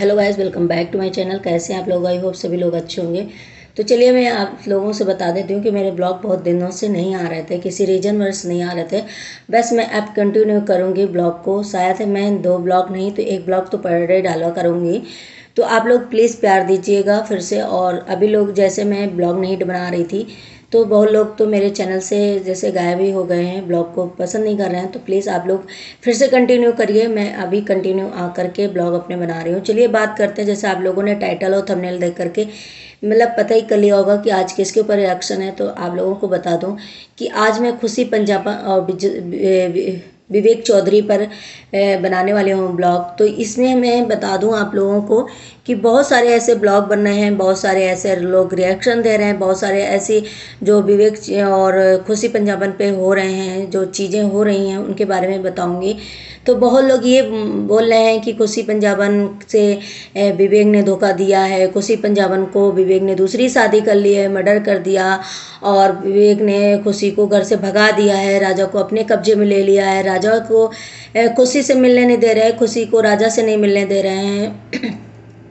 Hello guys, welcome back to my channel. कैसे हैं आप लोग? आई होप सभी लोग अच्छे होंगे। तो चलिए मैं आप लोगों से बता देती हूँ कि मेरे ब्लॉग बहुत दिनों से नहीं आ रहे थे, किसी रीजन वर्ष नहीं आ रहे थे। बस मैं अब कंटिन्यू करूँगी ब्लॉग को। शायद मैं 2 ब्लॉग नहीं तो 1 ब्लॉग तो पर डे डाला करूँगी। तो आप लोग प्लीज़ प्यार दीजिएगा फिर से। और अभी लोग जैसे मैं ब्लॉग नहीं बना रही थी तो बहुत लोग तो मेरे चैनल से जैसे गायब ही हो गए हैं, ब्लॉग को पसंद नहीं कर रहे हैं। तो प्लीज़ आप लोग फिर से कंटिन्यू करिए। मैं अभी कंटिन्यू करके ब्लॉग अपने बना रही हूँ। चलिए बात करते हैं। जैसे आप लोगों ने टाइटल और थंबनेल देख करके मतलब पता ही कर लिया होगा कि आज किसके ऊपर रिएक्शन है। तो आप लोगों को बता दूं कि आज मैं खुशी पंजाबा और विवेक चौधरी पर बनाने वाली हूँ ब्लॉग। तो इसमें मैं बता दूं आप लोगों को कि बहुत सारे ऐसे ब्लॉग बन रहे हैं, बहुत सारे ऐसे लोग रिएक्शन दे रहे हैं, बहुत सारे ऐसी जो विवेक और खुशी पंजाबन पे हो रहे हैं, जो चीज़ें हो रही हैं उनके बारे में बताऊंगी। तो बहुत लोग ये बोल रहे हैं कि खुशी पंजाबन से विवेक ने धोखा दिया है, खुशी पंजाबन को विवेक ने दूसरी शादी कर ली है, मर्डर कर दिया, और विवेक ने खुशी को घर से भगा दिया है, राजा को अपने कब्जे में ले लिया है, राजा को खुशी से मिलने नहीं दे रहे हैं, खुशी को राजा से नहीं मिलने दे रहे हैं।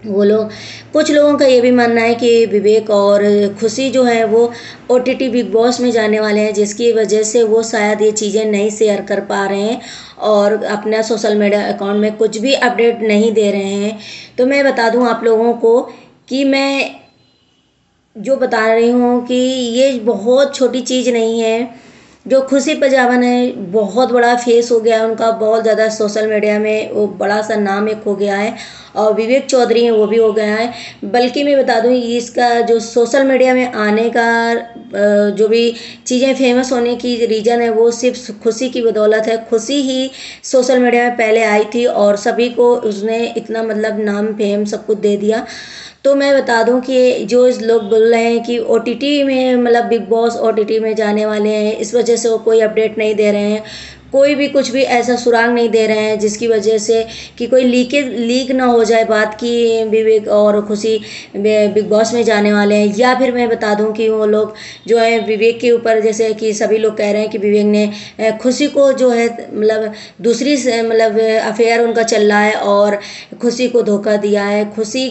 वो लोग, कुछ लोगों का ये भी मानना है कि विवेक और खुशी जो है वो ओटीटी बिग बॉस में जाने वाले हैं, जिसकी वजह से वो शायद ये चीज़ें नहीं शेयर कर पा रहे हैं और अपना सोशल मीडिया अकाउंट में कुछ भी अपडेट नहीं दे रहे हैं। तो मैं बता दूं आप लोगों को कि मैं जो बता रही हूँ कि ये बहुत छोटी चीज़ नहीं है। जो खुशी पंजाबन है बहुत बड़ा फेस हो गया है उनका, बहुत ज़्यादा सोशल मीडिया में वो बड़ा सा नाम एक हो गया है, और विवेक चौधरी हैं वो भी हो गया है। बल्कि मैं बता दूं इसका जो सोशल मीडिया में आने का जो भी चीज़ें फेमस होने की रीज़न है वो सिर्फ खुशी की बदौलत है। खुशी ही सोशल मीडिया में पहले आई थी और सभी को उसने इतना मतलब नाम फेम सब कुछ दे दिया। तो मैं बता दूं कि जो इस लोग बोल रहे हैं कि ओटीटी में मतलब बिग बॉस ओटीटी में जाने वाले हैं, इस वजह से वो कोई अपडेट नहीं दे रहे हैं, कोई भी कुछ भी ऐसा सुराग नहीं दे रहे हैं जिसकी वजह से कि कोई लीक ना हो जाए बात की विवेक और खुशी बिग बॉस में जाने वाले हैं। या फिर मैं बता दूं कि वो लोग जो है विवेक के ऊपर, जैसे कि सभी लोग कह रहे हैं कि विवेक ने खुशी को जो है मतलब दूसरी मतलब अफेयर उनका चल रहा है और खुशी को धोखा दिया है। खुशी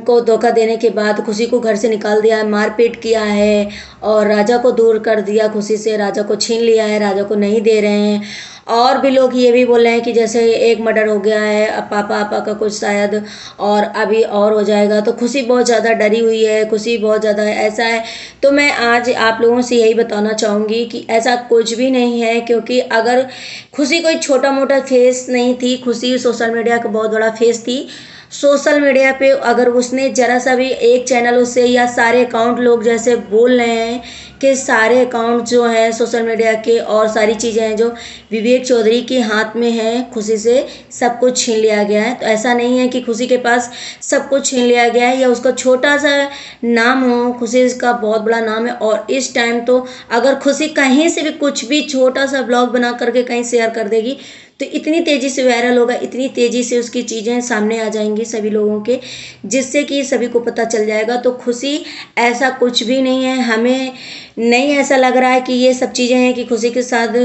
को धोखा देने के बाद खुशी को घर से निकाल दिया है, मारपीट किया है और राजा को दूर कर दिया, खुशी से राजा को छीन लिया है, राजा को नहीं दे रहे हैं। और भी लोग ये भी बोल रहे हैं कि जैसे एक मर्डर हो गया है, अब पापा आपा का कुछ शायद और अभी और हो जाएगा। तो खुशी बहुत ज़्यादा डरी हुई है, खुशी बहुत ज़्यादा ऐसा है। तो मैं आज आप लोगों से यही बताना चाहूँगी कि ऐसा कुछ भी नहीं है, क्योंकि अगर खुशी कोई छोटा मोटा फेस नहीं थी, खुशी सोशल मीडिया का बहुत बड़ा फेस थी। सोशल मीडिया पे अगर उसने जरा सा भी एक चैनल उससे या सारे अकाउंट, लोग जैसे बोल रहे हैं कि सारे अकाउंट जो हैं सोशल मीडिया के और सारी चीज़ें हैं जो विवेक चौधरी के हाथ में हैं, खुशी से सब कुछ छीन लिया गया है। तो ऐसा नहीं है कि खुशी के पास सब कुछ छीन लिया गया है या उसका छोटा सा नाम हो, खुशी का बहुत बड़ा नाम है। और इस टाइम तो अगर खुशी कहीं से भी कुछ भी छोटा सा ब्लॉग बना करके कहीं शेयर कर देगी तो इतनी तेज़ी से वायरल होगा, इतनी तेज़ी से उसकी चीज़ें सामने आ जाएंगी सभी लोगों के, जिससे कि सभी को पता चल जाएगा। तो खुशी ऐसा कुछ भी नहीं है, हमें नहीं ऐसा लग रहा है कि ये सब चीज़ें हैं कि खुशी के साथ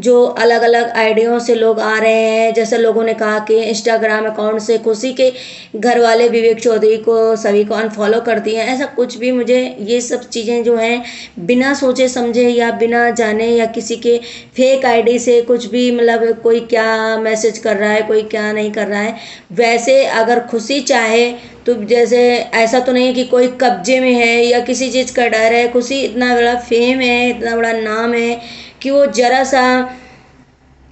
जो अलग अलग आइडियों से लोग आ रहे हैं। जैसे लोगों ने कहा कि इंस्टाग्राम अकाउंट से खुशी के घर वाले विवेक चौधरी को सभी को अनफॉलो कर दिए हैं, ऐसा कुछ भी मुझे ये सब चीज़ें जो हैं बिना सोचे समझे या बिना जाने या किसी के फेक आईडी से कुछ भी मतलब कोई क्या मैसेज कर रहा है, कोई क्या नहीं कर रहा है। वैसे अगर खुशी चाहे तो जैसे ऐसा तो नहीं है कि कोई कब्जे में है या किसी चीज़ का डर है। खुशी इतना बड़ा फेम है, इतना बड़ा नाम है कि वो जरा सा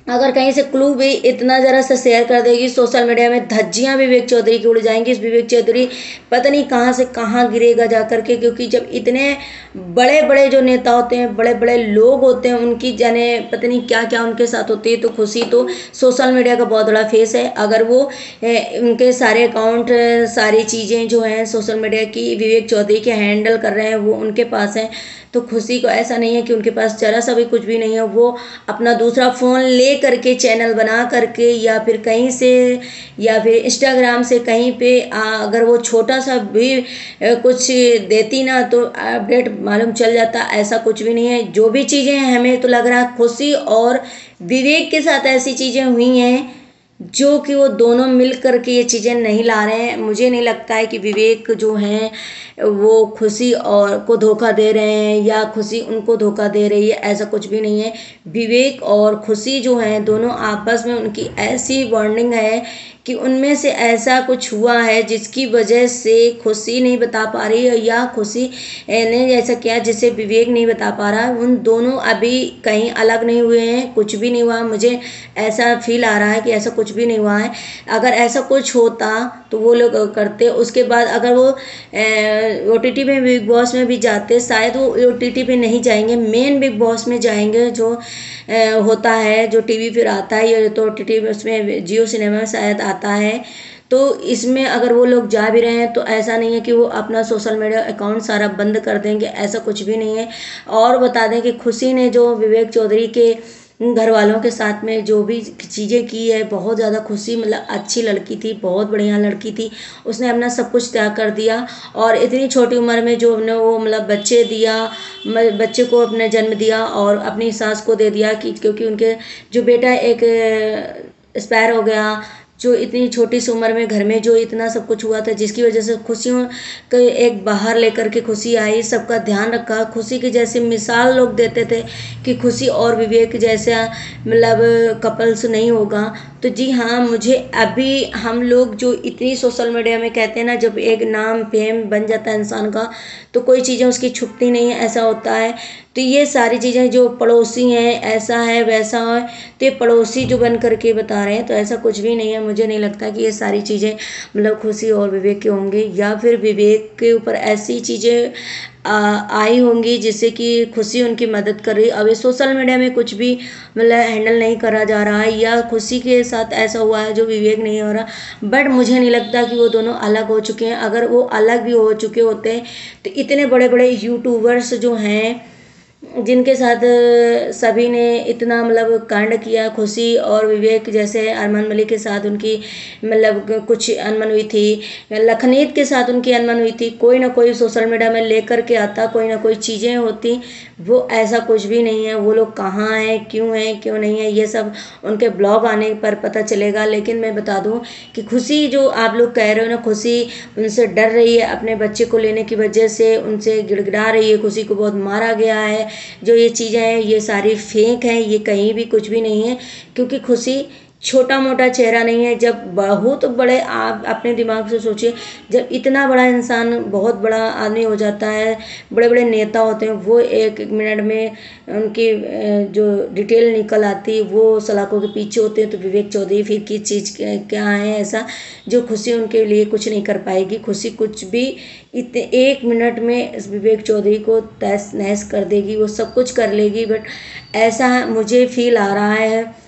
अगर कहीं से क्लू भी इतना जरा सा शेयर कर देगी सोशल मीडिया में, धज्जियां विवेक चौधरी की उड़ जाएंगी। इस विवेक चौधरी पता नहीं कहाँ से कहाँ गिरेगा जा करके, क्योंकि जब इतने बड़े बड़े जो नेता होते हैं, बड़े बड़े लोग होते हैं, उनकी जाने पता नहीं क्या क्या उनके साथ होती है। तो खुशी तो सोशल मीडिया का बहुत बड़ा फेस है। अगर वो उनके सारे अकाउंट, सारी चीज़ें जो हैं सोशल मीडिया की विवेक चौधरी के हैंडल कर रहे हैं वो उनके पास हैं, तो खुशी को ऐसा नहीं है कि उनके पास जरा सा भी कुछ भी नहीं है। वो अपना दूसरा फ़ोन ले करके चैनल बना करके या फिर कहीं से या फिर इंस्टाग्राम से कहीं पे अगर वो छोटा सा भी कुछ देती ना तो अपडेट मालूम चल जाता। ऐसा कुछ भी नहीं है। जो भी चीज़ें हैं हमें तो लग रहा है खुशी और विवेक के साथ ऐसी चीज़ें हुई हैं जो कि वो दोनों मिल कर के ये चीज़ें नहीं ला रहे हैं। मुझे नहीं लगता है कि विवेक जो हैं वो खुशी और को धोखा दे रहे हैं या खुशी उनको धोखा दे रही है, ऐसा कुछ भी नहीं है। विवेक और खुशी जो हैं दोनों आपस में उनकी ऐसी बॉन्डिंग है कि उनमें से ऐसा कुछ हुआ है जिसकी वजह से खुशी नहीं बता पा रही है या खुशी ने ऐसा किया जिसे विवेक नहीं बता पा रहा। उन दोनों अभी कहीं अलग नहीं हुए हैं, कुछ भी नहीं हुआ। मुझे ऐसा फील आ रहा है कि ऐसा कुछ भी नहीं हुआ है। अगर ऐसा कुछ होता तो वो लोग करते, उसके बाद अगर वो OTT में बिग बॉस में भी जाते, शायद वो OTT पे नहीं जाएंगे, मेन बिग बॉस में जाएंगे जो होता है, जो टीवी पर आता है। ये तो OTT उसमें जियो सिनेमा में शायद आता है। तो इसमें अगर वो लोग जा भी रहे हैं तो ऐसा नहीं है कि वो अपना सोशल मीडिया अकाउंट सारा बंद कर देंगे, ऐसा कुछ भी नहीं है। और बता दें कि खुशी ने जो विवेक चौधरी के घर वालों के साथ में जो भी चीज़ें की है, बहुत ज़्यादा खुशी मतलब अच्छी लड़की थी, बहुत बढ़िया लड़की थी। उसने अपना सब कुछ त्याग कर दिया और इतनी छोटी उम्र में जो हमने वो मतलब बच्चे दिया, बच्चे को अपने जन्म दिया और अपनी सास को दे दिया कि क्योंकि उनके जो बेटा एक एक्सपायर हो गया, जो इतनी छोटी सी उम्र में घर में जो इतना सब कुछ हुआ था जिसकी वजह से खुशियों को एक बाहर लेकर के खुशी आई, सबका ध्यान रखा। खुशी की जैसे मिसाल लोग देते थे कि खुशी और विवेक जैसा मतलब कपल्स नहीं होगा। तो जी हाँ, मुझे अभी हम लोग जो इतनी सोशल मीडिया में कहते हैं ना, जब एक नाम फेम बन जाता है इंसान का तो कोई चीज़ें उसकी छुपती नहीं है, ऐसा होता है। तो ये सारी चीज़ें जो पड़ोसी हैं, ऐसा है वैसा है, तो ये पड़ोसी जो बन करके बता रहे हैं, तो ऐसा कुछ भी नहीं है। मुझे नहीं लगता कि ये सारी चीज़ें मतलब खुशी और विवेक के होंगे या फिर विवेक के ऊपर ऐसी चीज़ें आई होंगी जिससे कि खुशी उनकी मदद कर रही। अब ये सोशल मीडिया में कुछ भी मतलब हैंडल नहीं करा जा रहा है या खुशी के साथ ऐसा हुआ है जो विवेक नहीं हो रहा। बट मुझे नहीं लगता कि वो दोनों अलग हो चुके हैं। अगर वो अलग भी हो चुके होते तो इतने बड़े बड़े यूट्यूबर्स जो हैं जिनके साथ सभी ने इतना मतलब कांड किया, खुशी और विवेक जैसे अरमान मलिक के साथ उनकी मतलब कुछ अनबन हुई थी, लखनीत के साथ उनकी अनबन हुई थी, कोई ना कोई सोशल मीडिया में लेकर के आता, कोई ना कोई चीज़ें होती। वो ऐसा कुछ भी नहीं है। वो लोग कहाँ हैं, क्यों नहीं है, ये सब उनके ब्लॉग आने पर पता चलेगा। लेकिन मैं बता दूं कि खुशी जो आप लोग कह रहे हो ना, खुशी उनसे डर रही है अपने बच्चे को लेने की वजह से, उनसे गिड़गिड़ा रही है, खुशी को बहुत मारा गया है, जो ये चीज़ें हैं ये सारी फेक हैं, ये कहीं भी कुछ भी नहीं है। क्योंकि खुशी छोटा मोटा चेहरा नहीं है। जब बहुत बड़े, आप अपने दिमाग से सोचिए, जब इतना बड़ा इंसान बहुत बड़ा आदमी हो जाता है, बड़े बड़े नेता होते हैं, वो एक एक मिनट में उनकी जो डिटेल निकल आती वो सलाखों के पीछे होते हैं। तो विवेक चौधरी फिर की चीज़ क्या है ऐसा जो खुशी उनके लिए कुछ नहीं कर पाएगी। खुशी कुछ भी इतने एक मिनट में विवेक चौधरी को तहस नहस कर देगी, वो सब कुछ कर लेगी। बट ऐसा मुझे फील आ रहा है,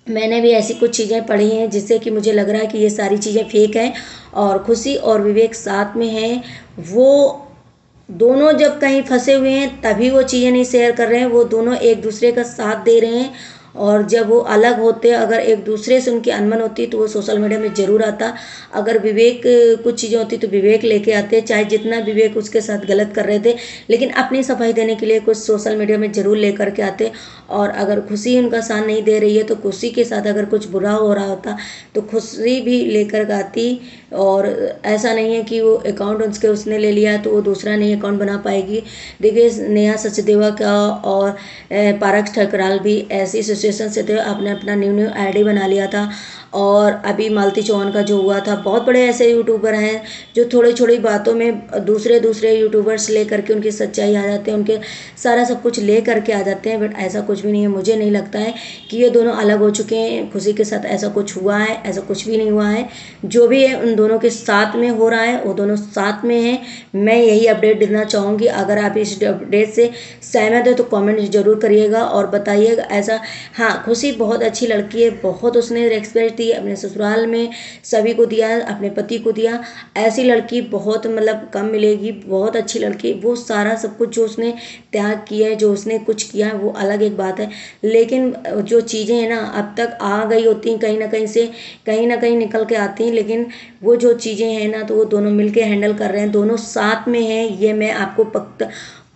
मैंने भी ऐसी कुछ चीज़ें पढ़ी हैं जिससे कि मुझे लग रहा है कि ये सारी चीज़ें फेक हैं और खुशी और विवेक साथ में हैं। वो दोनों जब कहीं फंसे हुए हैं तभी वो चीज़ें नहीं शेयर कर रहे हैं, वो दोनों एक दूसरे का साथ दे रहे हैं। और जब वो अलग होते, अगर एक दूसरे से उनकी अनबन होती तो वो सोशल मीडिया में ज़रूर आता। अगर विवेक कुछ चीज़ें होती तो विवेक लेके आते, चाहे जितना विवेक उसके साथ गलत कर रहे थे, लेकिन अपनी सफाई देने के लिए कुछ सोशल मीडिया में ज़रूर लेकर के आते। और अगर खुशी उनका साथ नहीं दे रही है तो खुशी के साथ अगर कुछ बुरा हो रहा होता तो खुशी भी लेकर आती। और ऐसा नहीं है कि वो अकाउंट उसने ले लिया तो वो दूसरा नहीं अकाउंट बना पाएगी। देखिए नेहा सचदेवा का और पारस ठकराल भी ऐसी सिचुएशन से थे, आपने अपना न्यू आईडी बना लिया था। और अभी मालती चौहान का जो हुआ था, बहुत बड़े ऐसे यूट्यूबर हैं जो थोड़ी छोटी बातों में दूसरे यूट्यूबर्स ले करके उनकी सच्चाई आ जाते हैं, उनके सारा सब कुछ ले करके आ जाते हैं। बट ऐसा कुछ भी नहीं है। मुझे नहीं लगता है कि ये दोनों अलग हो चुके हैं, खुशी के साथ ऐसा कुछ हुआ है, ऐसा कुछ भी नहीं हुआ है। जो भी है उन दोनों के साथ में हो रहा है, वो दोनों साथ में हैं। मैं यही अपडेट देना चाहूँगी। अगर आप इस अपडेट से सहमत है तो कमेंट जरूर करिएगा और बताइएगा। ऐसा हाँ, खुशी बहुत अच्छी लड़की है, बहुत उसने रिस्पेक्ट दी, अपने ससुराल में सभी को दिया, अपने पति को दिया। ऐसी लड़की बहुत मतलब कम मिलेगी, बहुत अच्छी लड़की। वो सारा सब कुछ जो उसने त्याग किया है, जो उसने कुछ किया है, वो अलग एक बात है। लेकिन जो चीज़ें हैं ना अब तक आ गई होती हैं, कहीं ना कहीं से कहीं ना कहीं निकल के आती हैं। लेकिन वो जो चीज़ें हैं ना तो वो दोनों मिलके हैंडल कर रहे हैं, दोनों साथ में हैं, ये मैं आपको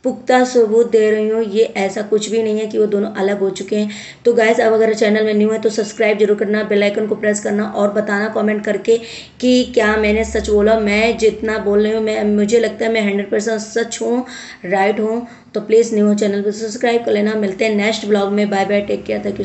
पुख्ता सबूत दे रही हूँ, ये ऐसा कुछ भी नहीं है कि वो दोनों अलग हो चुके हैं। तो गाइस अब अगर चैनल में न्यू है तो सब्सक्राइब जरूर करना, बेल आइकन को प्रेस करना और बताना कमेंट करके कि क्या मैंने सच बोला। मैं जितना बोल रही हूँ, मुझे लगता है मैं 100% सच हूँ, राइट हूँ। तो प्लीज़ न्यू चैनल पर सब्सक्राइब कर लेना। मिलते हैं नेक्स्ट ब्लॉग में। Bye bye, take care, thank you.